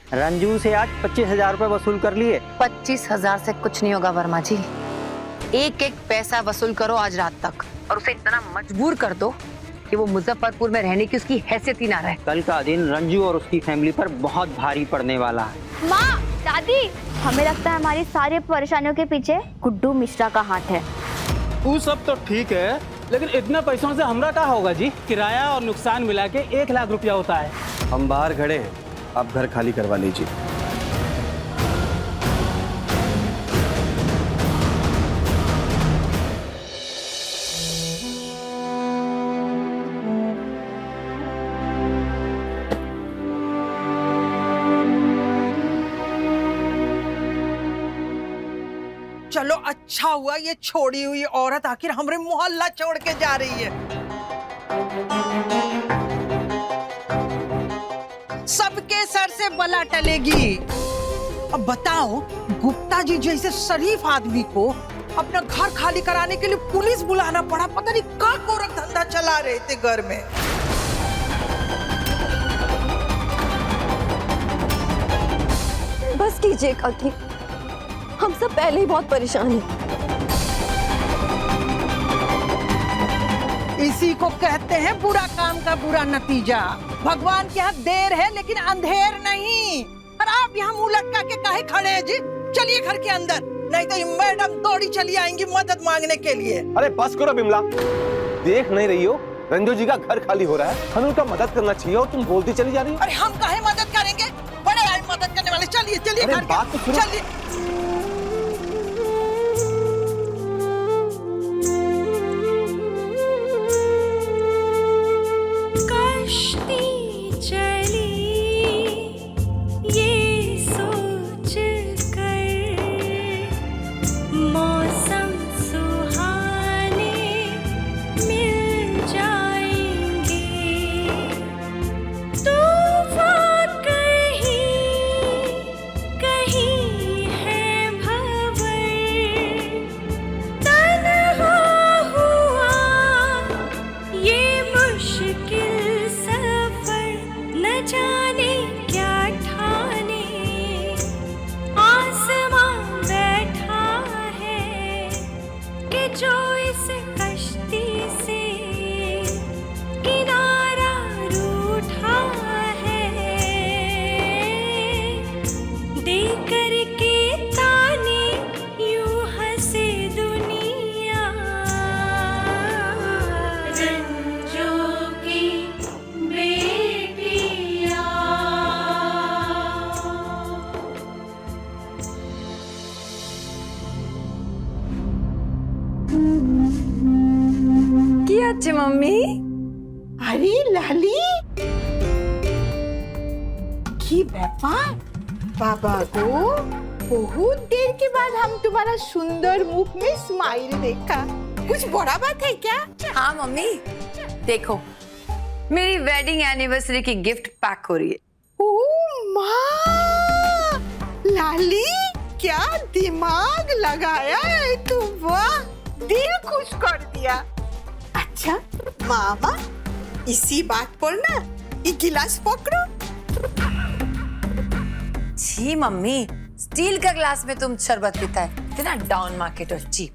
रंजू से आज 25,000 रुपए वसूल कर लिए। 25,000 से कुछ नहीं होगा वर्मा जी। एक एक पैसा वसूल करो आज रात तक, और उसे इतना मजबूर कर दो कि वो मुजफ्फरपुर में रहने की उसकी हैसियत ही ना रहे। कल का दिन रंजू और उसकी फैमिली पर बहुत भारी पड़ने वाला है। माँ, दादी, हमें लगता है हमारी सारी परेशानियों के पीछे गुड्डू मिश्रा का हाथ है। वो सब तो ठीक है, लेकिन इतने पैसों से हमरा क्या होगा जी? किराया और नुकसान मिला के 1 लाख रुपया होता है। हम बाहर खड़े हैं, आप घर खाली करवा लीजिए। चलो अच्छा हुआ ये छोड़ी हुई औरत आखिर हमरे मोहल्ला छोड़ के जा रही है। सबके सर से बला टलेगी। अब बताओ, गुप्ता जी जैसे शरीफ आदमी को अपना घर खाली कराने के लिए पुलिस बुलाना पड़ा। पता नहीं क्या गोरख धंधा चला रहे थे घर में। बस कीजिए काकी, हम सब पहले ही बहुत परेशान हैं। इसी को कहते हैं बुरा काम का बुरा नतीजा। भगवान के यहाँ देर है लेकिन अंधेर नहीं। और आप यहाँ मुंह लटका के काहे खड़े हैं जी? चलिए घर के अंदर, नहीं तो ये मैडम दौड़ी चली आएंगी मदद मांगने के लिए। अरे बस करो बिमला, देख नहीं रही हो रंजू जी का घर खाली हो रहा है, हमें उनका मदद करना चाहिए और तुम बोलती चली जा रही हो। अरे हम काहे मदद करेंगे, बड़े आए मदद करने वाले। चलिए चलिए घर बात तो के, सुनो। चलिए। अच्छी मम्मी। अरे लाली, की व्यापार बाबा को बहुत देर के बाद हम तुम्हारा सुंदर मुख में स्माइल देखा। कुछ बड़ा बात है क्या? हाँ मम्मी, देखो मेरी वेडिंग एनिवर्सरी की गिफ्ट पैक हो रही है। ओ माँ, लाली क्या दिमाग लगाया है तुम, वाह, दिल खुश कर दिया। अच्छा मामा, इसी बात पर ना ये गिलास पकड़ो। जी मम्मी, स्टील का ग्लास में तुम शरबत पीता है, इतना डाउन मार्केट और चीप।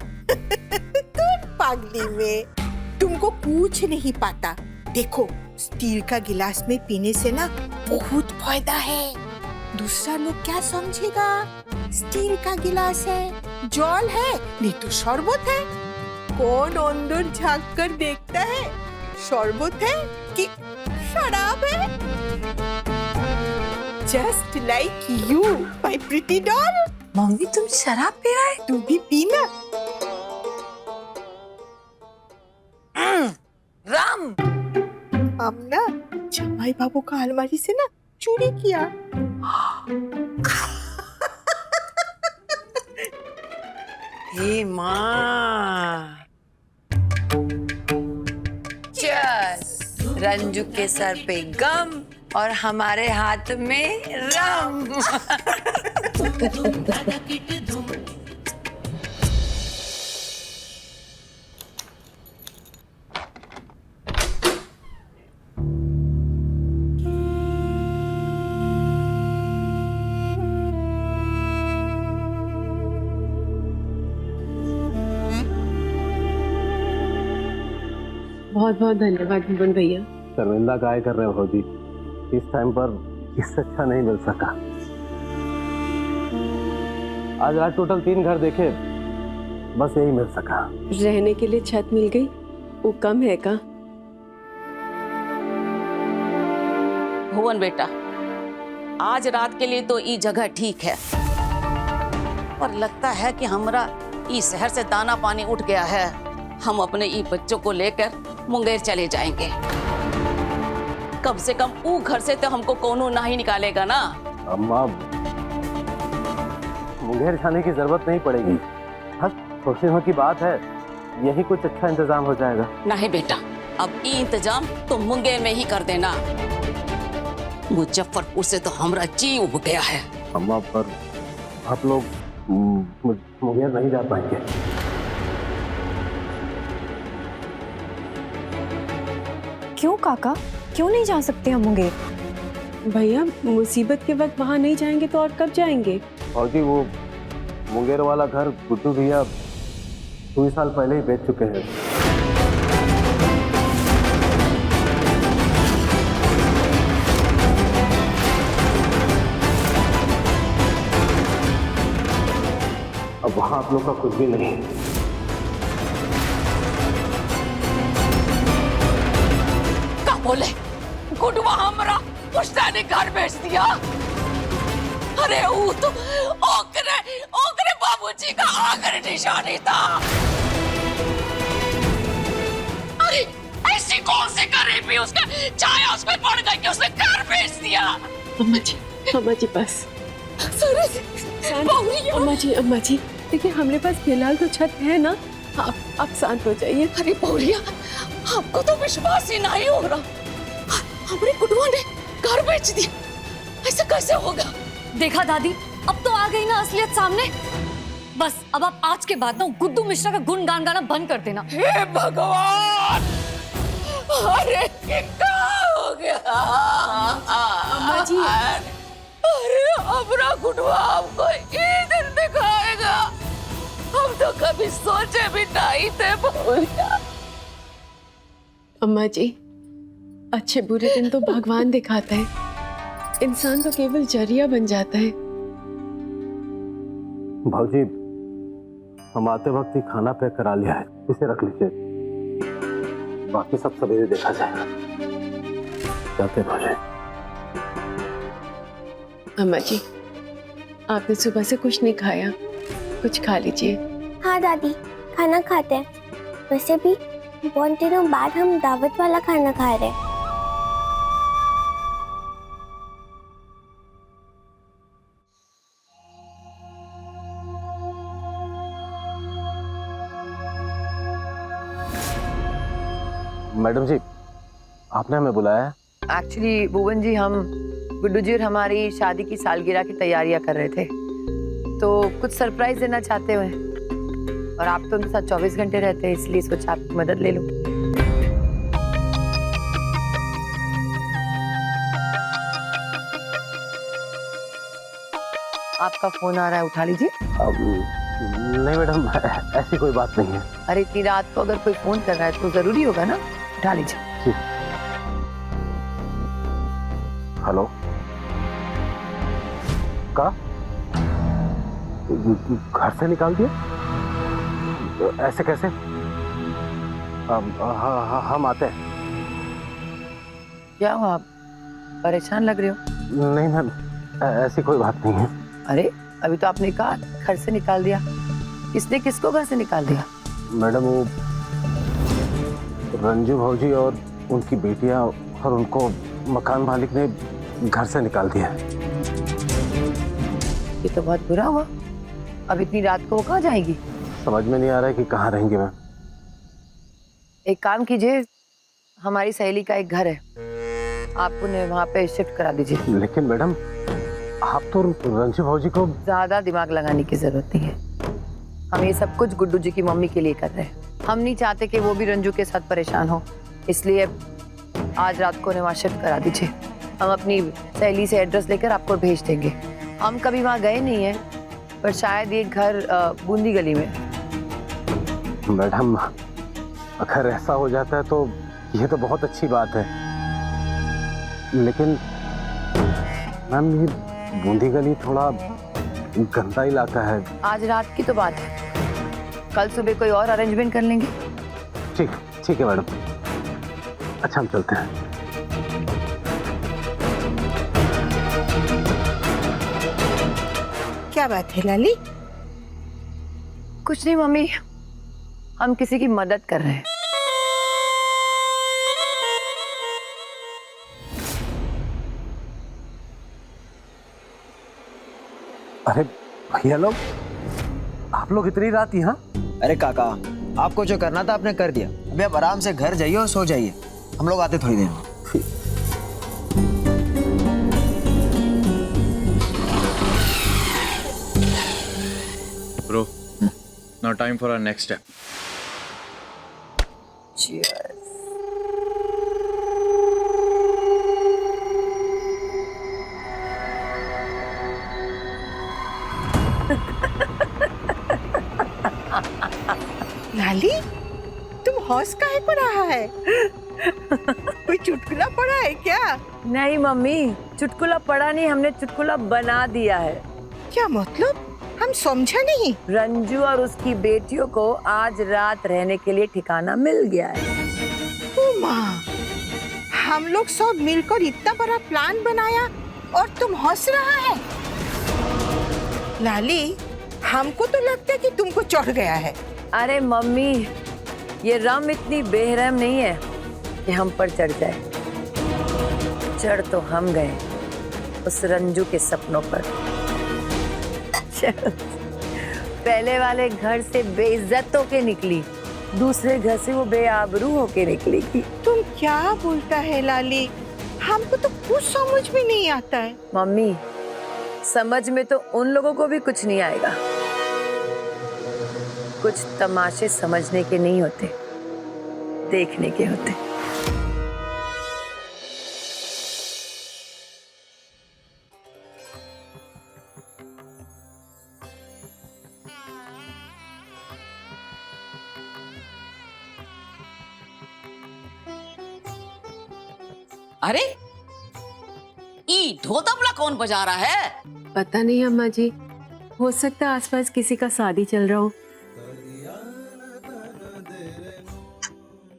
पागली में तुमको कुछ नहीं पता। देखो, स्टील का गिलास में पीने से ना बहुत फायदा है। दूसरा लोग क्या समझेगा, स्टील का गिलास है, जल है, नहीं तो शरबत है। कौन अंदर झांक कर देखता है शरबत है कि शराब है? Just like you my pretty doll. Mummy तुम शराब पी रहा है? तू भी पीना। राम, हम ना जमाई बाबू का अलमारी से ना चोरी किया। हे माँ, चीयर्स। रंजू के सर पे गम और हमारे हाथ में रम। बहुत बहुत धन्यवाद भुवन भैया। शर्मिंदा काय कर रहे हो जी, इस टाइम पर इससे अच्छा नहीं मिल सका। आज रात टोटल 3 घर देखे, बस यही मिल सका। रहने के लिए छत मिल गई, वो कम है का? भुवन बेटा, आज रात के लिए तो ये जगह ठीक है, पर लगता है कि हमरा ये शहर से दाना पानी उठ गया है। हम अपने ये बच्चों को लेकर मुंगेर चले जाएंगे। कम से कम वो घर से तो हमको कोनो ना ही निकालेगा ना। अम्मा, मुंगेर जाने की जरूरत नहीं पड़ेगी। बस थोड़ी दिनों की बात है, यही कुछ अच्छा इंतजाम हो जाएगा। नहीं बेटा, अब ये इंतजाम तो मुंगेर में ही कर देना। मुजफ्फरपुर से तो हमरा जी उब गया है। अम्मा, पर आप लोग मुंगेर नहीं जा पाएंगे। क्यों काका, क्यों नहीं जा सकते हम मुंगेर? भैया, मुसीबत के वक्त वहाँ नहीं जाएंगे तो और कब जाएंगे? और जी, वो मुंगेर वाला घर गुड्डू भैया 2 साल पहले ही बेच चुके हैं। अब वहां आप लोग का कुछ भी नहीं। क्या बोले? गुडवा हमरा पुश्तैनी घर बेच दिया? अरे वो तो ओकरे बाबूजी का आखिरी निशानी था। अरे ऐसी कौन सी गरीबी उसका छाया उस पर पड़ गई कि उसने घर बेच दिया? अम्मा जी बस। अम्मा जी देखिए, हमारे पास फिलहाल तो छत है ना, आप शांत हो जाइए। अरे बहुरिया, आपको तो विश्वास ही नहीं हो रहा। हमारे गुडवा ने घर बेच दिया, ऐसा कैसे होगा? देखा दादी, अब तो आ गई ना असलियत सामने। बस अब आप आज के बाद ना गुड्डू मिश्रा का गुणगान गाना बंद कर देना। हे भगवान, अरे क्या हो गया? अम्मा जी, अरे अपना गुडवा हमको ये दिन दिखाएगा, हम तो कभी सोचे भी नहीं थे। बहुरिया, अम्मा जी, अच्छे बुरे दिन तो भगवान दिखाता है, इंसान तो केवल जरिया बन जाता है। भाजी, हम आते वक्त ही खाना पैक करा लिया है, इसे रख लीजिए, बाकी सब सवेरे देखा जाएगा। जाते भाजी। अम्मा जी, आपने सुबह से कुछ नहीं खाया, कुछ खा लीजिए। हाँ दादी, खाना खाते हैं। वैसे भी बहुत दिनों बाद हम दावत वाला खाना खा रहे हैं। मैडम जी, आपने हमें बुलाया है? एक्चुअली भुवन जी, हम गुड्डू जी और हमारी शादी की सालगिरह की तैयारियां कर रहे थे, तो कुछ सरप्राइज देना चाहते हुए, और आप तो उनके साथ 24 घंटे रहते हैं, इसलिए सोचा आपकी मदद ले लूं। आपका फोन आ रहा है, उठा लीजिए। नहीं मैडम, ऐसी कोई बात नहीं है। अरे इतनी रात को अगर कोई फोन कर रहा है तो जरूरी होगा ना, उठा लीजिए। हेलो, का घर से निकाल दिया? ऐसे कैसे? हम आते हैं। क्या हुआ, आप परेशान लग रहे हो? नहीं मैम, ऐसी कोई बात नहीं है। अरे अभी तो आपने कहा घर से निकाल दिया, किसने किसको घर से निकाल दिया? मैडम, वो रंजू भौजी और उनकी बेटियां और उनको मकान मालिक ने घर से निकाल दिया। ये तो बहुत बुरा हुआ। अब इतनी रात को वो कहाँ जाएगी? समझ में नहीं आ रहा है कि कहाँ रहेंगे मैम। एक काम कीजिए, हमारी सहेली का एक घर है, आप उन्हें वहाँ पे शिफ्ट करा दीजिए। लेकिन मैडम, आप तो रंजू भौजी को ज्यादा दिमाग लगाने की जरूरत नहीं है। हम ये सब कुछ गुड्डू जी की मम्मी के लिए कर रहे हैं। हम नहीं चाहते कि वो भी रंजू के साथ परेशान हो, इसलिए आज रात को उन्हें वहाँ शिफ्ट करा दीजिए। हम अपनी सहेली से एड्रेस लेकर आपको भेज देंगे। हम कभी वहाँ गए नहीं हैं, पर शायद ये घर बूंदी गली में। मैडम, अगर ऐसा हो जाता है तो ये तो बहुत अच्छी बात है, लेकिन मैम ये बूंदी गली थोड़ा गंदा इलाका है। आज रात की तो बात है, कल सुबह कोई और अरेंजमेंट कर लेंगे। ठीक है मैडम, अच्छा हम चलते हैं। क्या बात है लाली? कुछ नहीं मम्मी, हम किसी की मदद कर रहे हैं। अरे भैया लोग, आप लोग इतनी रात यहाँ? अरे काका, आपको जो करना था आपने कर दिया, अभी आप आराम से घर जाइए और सो जाइए, हम लोग आते थोड़ी देर में। Bro, now time for our next step. Cheers. लाली, तुम हौस काहे पर रहा है? कोई चुटकुला पड़ा है क्या? नहीं मम्मी, चुटकुला पढ़ा नहीं, हमने चुटकुला बना दिया है। क्या मतलब? हम समझा नहीं। रंजू और उसकी बेटियों को आज रात रहने के लिए ठिकाना मिल गया है। ओ माँ, हम लोग सब मिलकर इतना बड़ा प्लान बनाया और तुम हंस रहा है? लाली, हमको तो लगता है कि तुमको चढ़ गया है। अरे मम्मी, ये रम इतनी बेरहम नहीं है कि हम पर चढ़ जाए। चढ़ तो हम गए उस रंजू के सपनों पर। पहले वाले घर से बेइज्जत होके निकली, दूसरे घर से वो बेआबरू होके निकलेगी। तुम क्या बोलता है लाली? हमको तो कुछ समझ में नहीं आता है। मम्मी, समझ में तो उन लोगों को भी कुछ नहीं आएगा। कुछ तमाशे समझने के नहीं होते, देखने के होते। अरे ई ढोतबला कौन बजा रहा है? पता नहीं अम्मा जी, हो सकता है आसपास किसी का शादी चल रहा हो।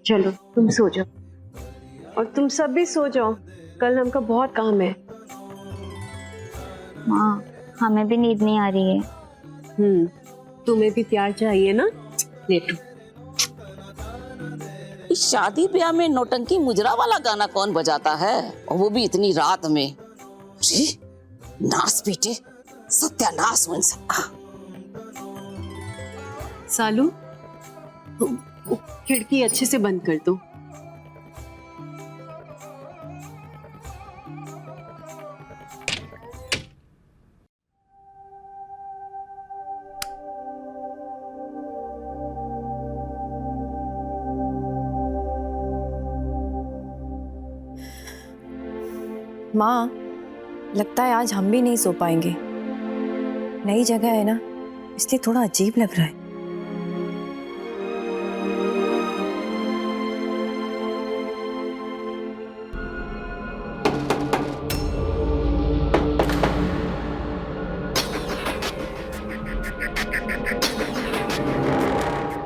चलो तुम सो जाओ, और तुम सब भी सो जाओ, कल हमका बहुत काम है। माँ, हमें भी नींद नहीं आ रही है। तुम्हें भी प्यार चाहिए ना? लेटो। इस शादी ब्याह में नौटंकी मुजरा वाला गाना कौन बजाता है, और वो भी इतनी रात में? अरे नास बेटे, सत्यानाश हो इन सबका। सालू, खिड़की अच्छे से बंद कर दो। माँ, लगता है आज हम भी नहीं सो पाएंगे। नई जगह है ना, इसलिए थोड़ा अजीब लग रहा है।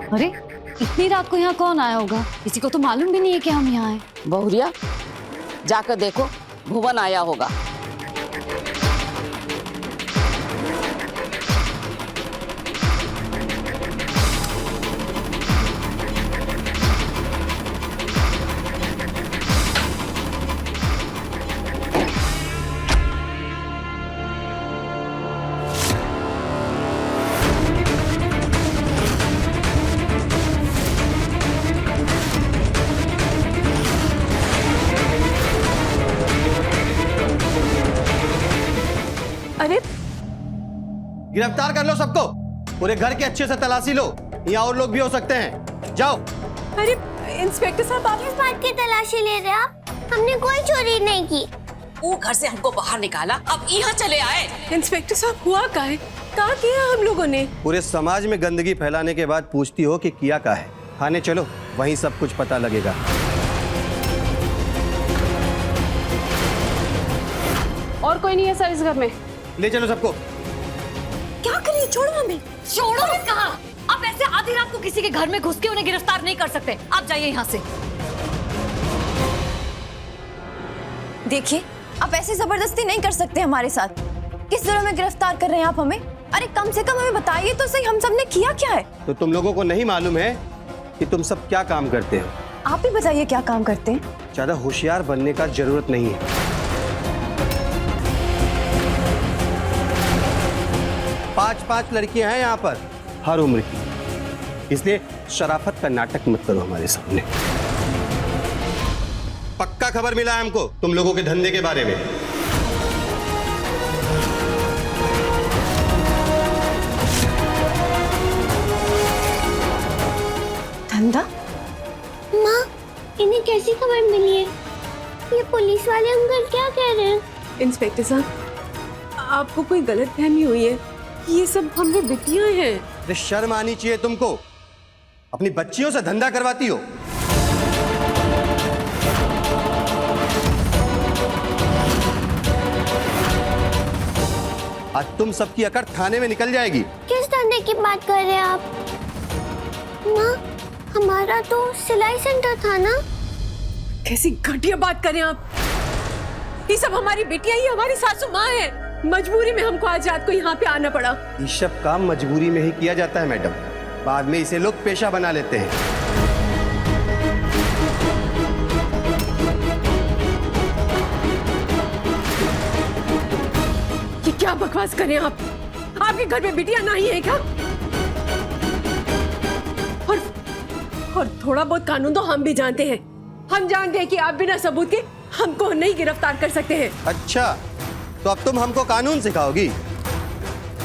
अरे इतनी रात को यहाँ कौन आया होगा? किसी को तो मालूम भी नहीं है कि हम यहाँ आए। बहुरिया, जाकर देखो, भुवन आया होगा। अरे गिरफ्तार कर लो सबको, पूरे घर के अच्छे से तलाशी लो, यहाँ और लोग भी हो सकते हैं। जाओ। अरे इंस्पेक्टर साहब, आप किस बात की तलाशी ले रहे हैं आप? हमने कोई चोरी नहीं की। वो घर से हमको बाहर निकाला, अब यहाँ चले आए। इंस्पेक्टर साहब, हुआ क्या है? क्या किया हम लोगों ने? पूरे समाज में गंदगी फैलाने के बाद पूछती हो कि किया क्या है? थाने चलो, वहीं सब कुछ पता लगेगा। कोई नहीं है सर इस घर में। ले चलो सबको। क्या करिए, छोड़ो हमें। छोड़ो कहा? आप ऐसे आधी रात को किसी के घर में घुस के उन्हें गिरफ्तार नहीं कर सकते। आप जाइए यहाँ से। देखिए, आप ऐसे जबरदस्ती नहीं कर सकते हमारे साथ। किस जरूरत में गिरफ्तार कर रहे हैं आप हमें? अरे कम से कम हमें बताइए तो सही, हम सब ने किया क्या है? तो तुम लोगों को नहीं मालूम है कि तुम सब क्या काम करते हो? आप ही बताइए क्या काम करते हैं? ज्यादा होशियार बनने का जरूरत नहीं है। 5-5 लड़कियां हैं यहाँ पर, हर उम्र की, इसलिए शराफत का नाटक मत करो हमारे सामने। पक्का खबर मिला है हमको तुम लोगों के धंधे के बारे में। धंधा? माँ, इन्हें कैसी खबर मिली है? ये पुलिस वाले अंकल क्या कह रहे हैं? इंस्पेक्टर साहब, आपको कोई गलतफहमी हुई है। ये सब हमने बिटियां हैं। अरे शर्म आनी चाहिए तुमको, अपनी बच्चियों से धंधा करवाती हो। आज तुम सबकी अकड़ थाने में निकल जाएगी। किस धंधे की बात कर रहे हैं आप? माँ, हमारा तो सिलाई सेंटर था ना। कैसी घटिया बात कर रहे हैं आप? ये सब हमारी बेटियां ही हमारी सासू माँ है। मजबूरी में हमको आज रात को यहाँ पे आना पड़ा। ये सब काम मजबूरी में ही किया जाता है मैडम, बाद में इसे लोग पेशा बना लेते हैं। ये क्या बकवास कर रहे हैं आप? आपके घर में बिटिया नहीं है क्या? और थोड़ा बहुत कानून तो हम भी जानते हैं। हम जानते हैं कि आप बिना सबूत के हमको नहीं गिरफ्तार कर सकते हैं। अच्छा, तो अब तुम हमको कानून सिखाओगी?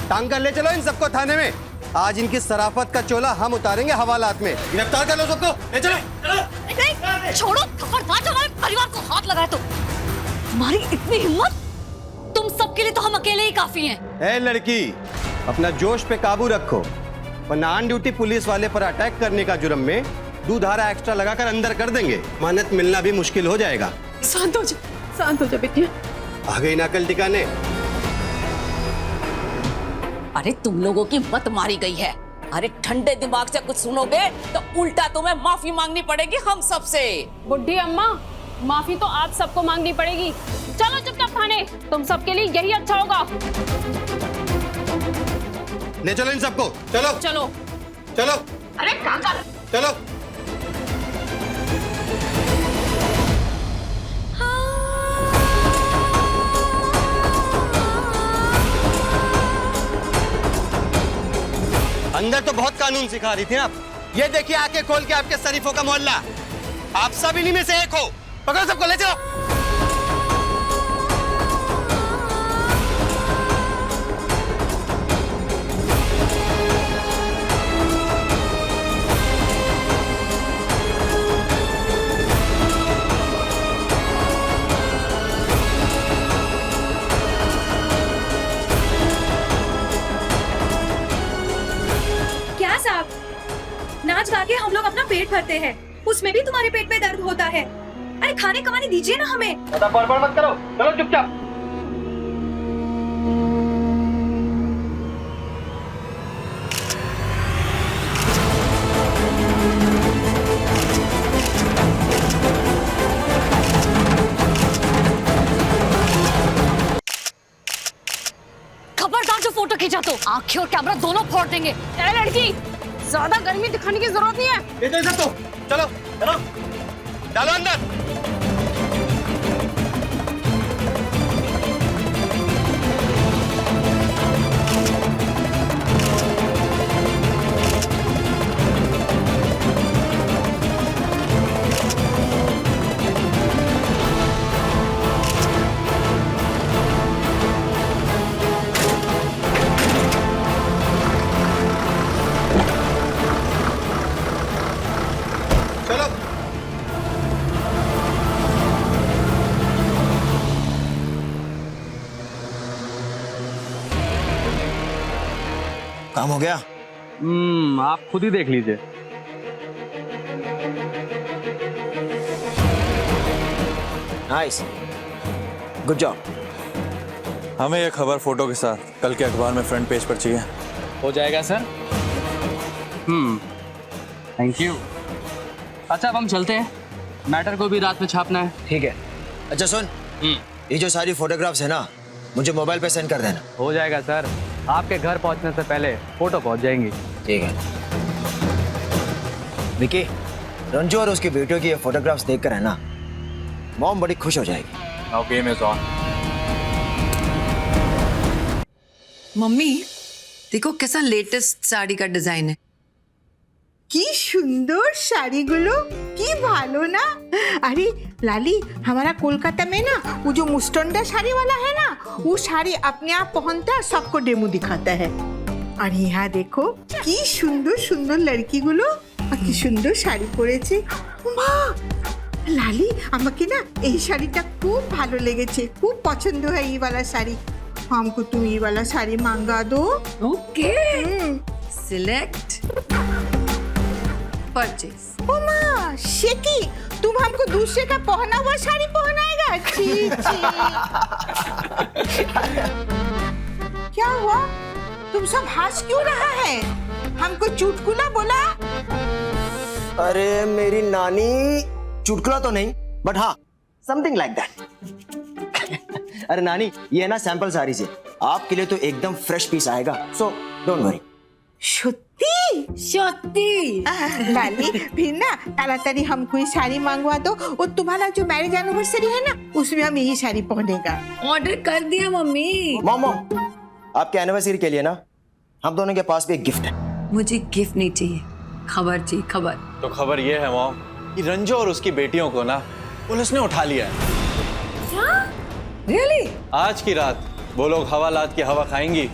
टांग कर ले चलो इन सबको थाने में। आज इनकी शराफत का चोला हम उतारेंगे हवालात में। गिरफ्तार कर लो सबको, ले चलो। नहीं, छोड़ो। खबरदार जो हमारे परिवार को हाथ लगाए तो। तुम्हारी इतनी हिम्मत? तुम सबके लिए तो हम अकेले ही काफी हैं। ए लड़की, अपना जोश पे काबू रखो, वरना ऑन ड्यूटी पुलिस वाले पर अटैक करने का जुर्म में 2 धारा एक्स्ट्रा लगाकर अंदर कर देंगे। मानत मिलना भी मुश्किल हो जाएगा। शांत हो जा, शांत हो जा बेटिया। आ गई ना अकल टिकाने। अरे तुम लोगों की मत मारी गई है। अरे ठंडे दिमाग से कुछ सुनोगे तो उल्टा तुम्हें माफी मांगनी पड़ेगी हम सबसे। बुढ़ी अम्मा, माफी तो आप सबको मांगनी पड़ेगी। चलो चुपचाप थाने, तुम सबके लिए यही अच्छा होगा। ले चलो इन सबको, चलो चलो चलो। अरे कहाँ? चलो। अंदर तो बहुत कानून सिखा रही थी आप। ये देखिए आके खोल के आपके शरीफों का मोहल्ला। आप सब इन्हीं में से एक हो। पकड़ो सबको, ले चलो। क्या साहब, नाच गा के हम लोग अपना पेट भरते हैं, उसमें भी तुम्हारे पेट में दर्द होता है। अरे खाने कमाने दीजिए ना हमें। बड़बड़ मत करो, चलो चुपचाप। खबरदार जो फोटो खींचा तो आंखें और कैमरा दोनों फोड़ देंगे। ए लड़की, ज्यादा गर्मी दिखाने की जरूरत नहीं है। ये देख सकते हो, चलो चलो, डालो अंदर। चलो। काम हो गया? आप खुद ही देख लीजिए। Nice, good job. हमें ये खबर फोटो के साथ कल के अखबार में फ्रंट पेज पर चाहिए। हो जाएगा सर। Thank you. अच्छा अब हम चलते हैं, मैटर को भी रात में छापना है। ठीक है। अच्छा सुन, ये जो सारी फोटोग्राफ्स है ना, मुझे मोबाइल पे सेंड कर देना। हो जाएगा सर, आपके घर पहुंचने से पहले फोटो पहुंच जाएंगी। ठीक है। विकी, रंजू और उसकी बेटियों की ये फोटोग्राफ्स देखकर है ना, मॉम बड़ी खुश हो जाएगी। Now game is on. Mummy देखो कैसा लेटेस्ट साड़ी का डिजाइन है। কি সুন্দর শাড়িগুলো, কি ভালো না। अरे लाली, हमारा कोलकाता में ना वो जो मुस्टंडा साड़ी वाला है ना, वो साड़ी अपने आप पहनता है, सबको डेमो दिखाता है। और यहाँ देखो কি সুন্দর সুন্দর লড়কিগুলো আর কি সুন্দর শাড়ি পরেছে। মা লালি, আমাকে না এই শাড়িটা খুব ভালো লেগেছে, খুব পছন্দ হয় এই वाला শাড়ি। हमको तुम ये वाला साड़ी मंगा दो। Okay, select purchase. ओमा शेकी, तुम हमको दूसरे का पहना हुआ साड़ी पहनाएगा? छी छी। क्या हुआ, तुम सब हंस क्यों रहा है? हमको चुटकुला बोला? अरे मेरी नानी, चुटकुला तो नहीं बट हाँ समथिंग लाइक दैट। अरे नानी, ये है ना सैंपल साड़ी से, आपके लिए तो एकदम फ्रेश पीस आएगा, सो डोंट वरी। सत्ती सत्ती। लाली फिर ना ताड़ाताड़ी हमको ये साड़ी मंगवा दो, और तुम्हारा जो मैरिज एनिवर्सरी है ना, उसमें हम यही साड़ी पहनेगा। ऑर्डर कर दिया मम्मी। मॉम, आपके एनिवर्सरी के लिए ना हम दोनों के पास भी एक गिफ्ट है। मुझे गिफ्ट नहीं चाहिए, खबर चाहिए, खबर। तो खबर ये है मॉम कि रंजू और उसकी बेटियों को ना पुलिस ने उठा लिया है। क्या? रियली? आज की रात वो लोग हवालात की हवा खाएंगी